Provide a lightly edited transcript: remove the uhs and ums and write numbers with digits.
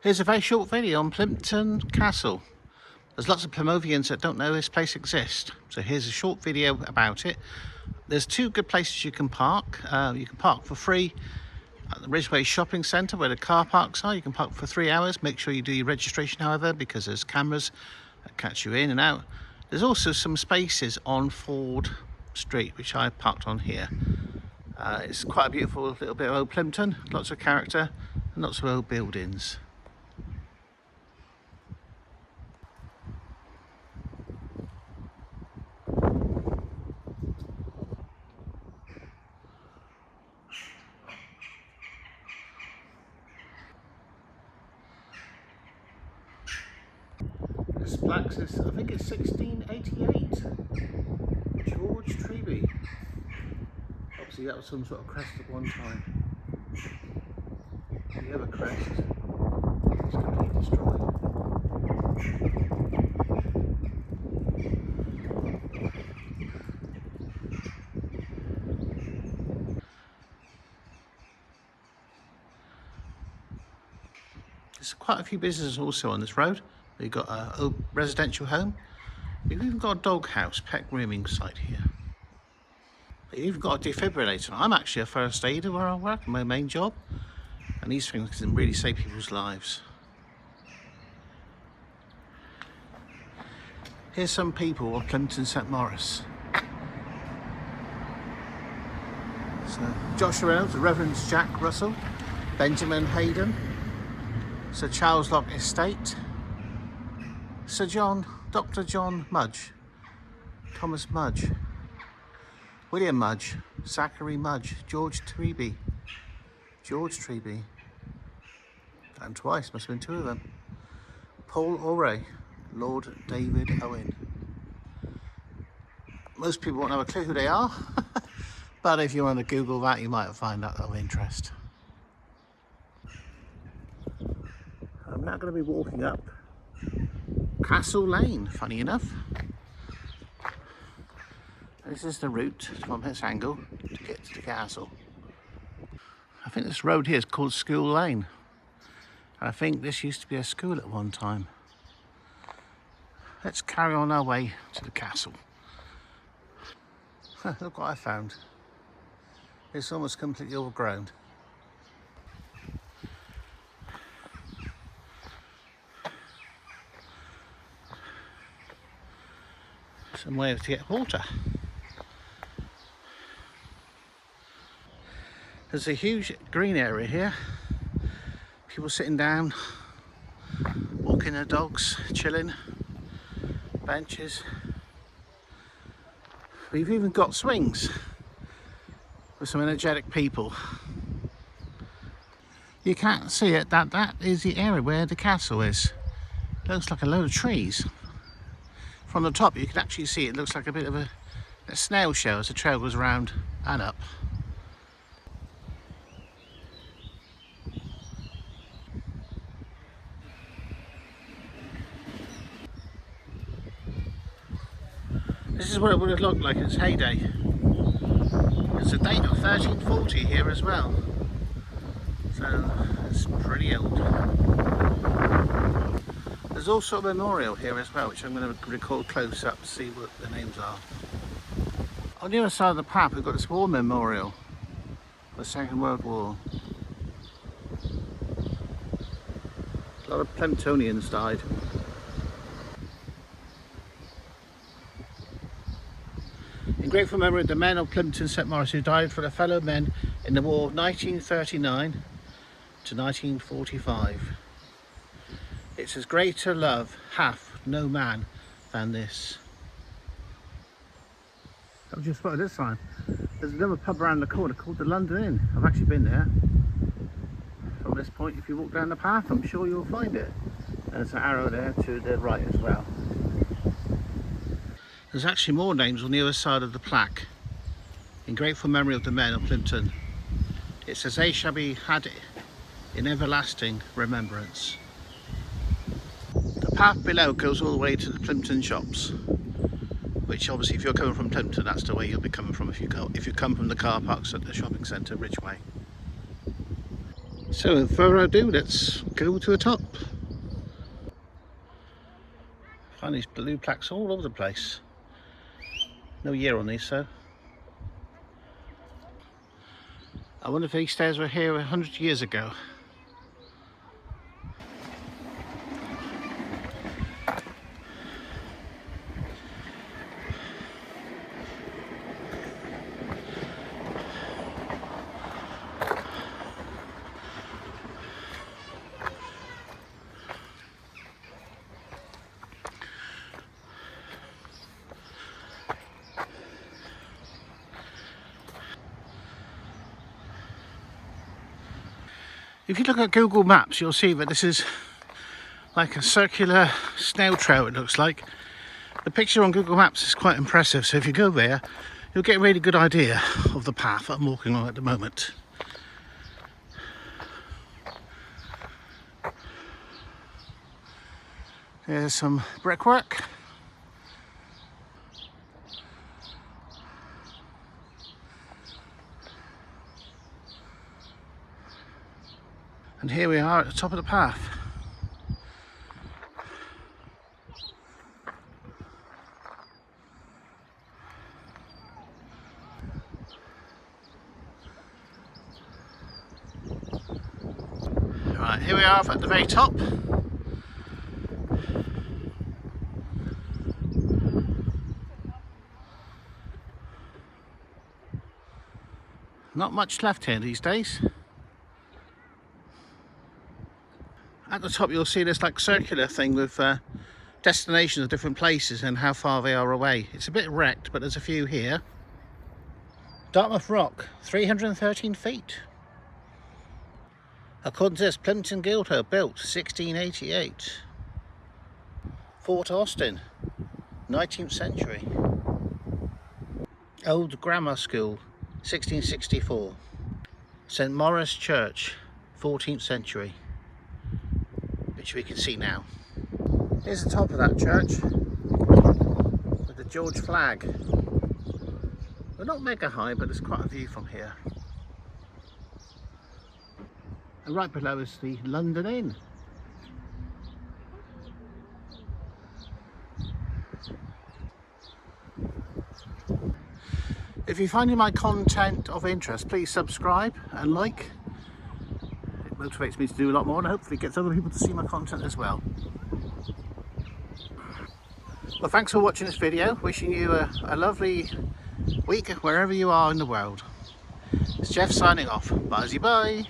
Here's a very short video on Plympton Castle. There's lots of Plymouthians that don't know this place exists. So here's a short video about it. There's two good places you can park. You can park for free at the Ridgeway Shopping Centre where the car parks are. You can park for 3 hours. Make sure you do your registration, however, because there's cameras that catch you in and out. There's also some spaces on Fore Street, which I parked on here. It's quite a beautiful little bit of old Plympton, lots of character and lots of old buildings. This plaque says, I think it's 1688, George Treby. Obviously that was some sort of crest at one time. The other crest is completely destroyed. There's quite a few businesses also on this road. We've got a residential home. We've even got a dog house, pet grooming site here. We've even got a defibrillator. I'm actually a first aider where I work, my main job. And these things can really save people's lives. Here's some people of Plympton St Maurice. So Joshua Reynolds, Reverend Jack Russell, Benjamin Hayden, Sir Charles Lock Estate, Sir John, Dr. John Mudge, Thomas Mudge, William Mudge, Zachary Mudge, George Treby, and twice, must have been two of them, Paul O'Reilly, Lord David Owen. Most people won't have a clue who they are, but if you want to Google that, you might find that of interest. I'm now going to be walking up Castle Lane, funny enough. This is the route from this angle to get to the castle. I think this road here is called School Lane. And I think this used to be a school at one time. Let's carry on our way to the castle. Look what I found. It's almost completely overgrown. Some way to get water. There's a huge green area here. People sitting down, walking their dogs, chilling, benches. We've even got swings with some energetic people. You can't see it, that is the area where the castle is. It looks like a load of trees. From the top you can actually see it looks like a bit of a snail shell as the trail goes around and up. This is what it would have looked like in its heyday. It's a date of 1340 here as well, so it's pretty old. There's also a memorial here as well, which I'm going to record close up to see what the names are. On the other side of the path we've got this war memorial for the Second World War. A lot of Plymptonians died. In grateful memory of the men of Plympton St Maurice who died for their fellow men in the war of 1939 to 1945. It says, greater love hath no man than this. I've just spotted this sign. There's another pub around the corner called the London Inn. I've actually been there. From this point, if you walk down the path, I'm sure you'll find it. And there's an arrow there to the right as well. There's actually more names on the other side of the plaque. In grateful memory of the men of Plympton. It says, they shall be had in everlasting remembrance. The path below goes all the way to the Plympton shops, which obviously if you're coming from Plympton, that's the way you'll be coming from if you come from the car parks at the shopping centre Ridgeway. So without further ado, let's go to the top. Find these blue plaques all over the place. No year on these, so. I wonder if these stairs were here 100 years ago. If you look at Google Maps, you'll see that this is like a circular snail trail, it looks like. The picture on Google Maps is quite impressive, so if you go there, you'll get a really good idea of the path I'm walking on at the moment. There's some brickwork. And here we are at the top of the path. Right, here we are at the very top. Not much left here these days. At the top you'll see this like circular thing with destinations of different places and how far they are away. It's a bit wrecked, but there's a few here. Dartmouth Rock, 313 feet. According to this, Plympton Guildhall built 1688. Fort Austin, 19th century. Old Grammar School, 1664. St Maurice Church, 14th century. Which we can see now. Here's the top of that church with the George flag. We're not mega high, but there's quite a view from here. And right below is the London Inn. If you're finding my content of interest, please subscribe and like. Motivates me to do a lot more and hopefully gets other people to see my content as well. Well, thanks for watching this video. Wishing you a lovely week wherever you are in the world. It's Jeff signing off. Bye-bye.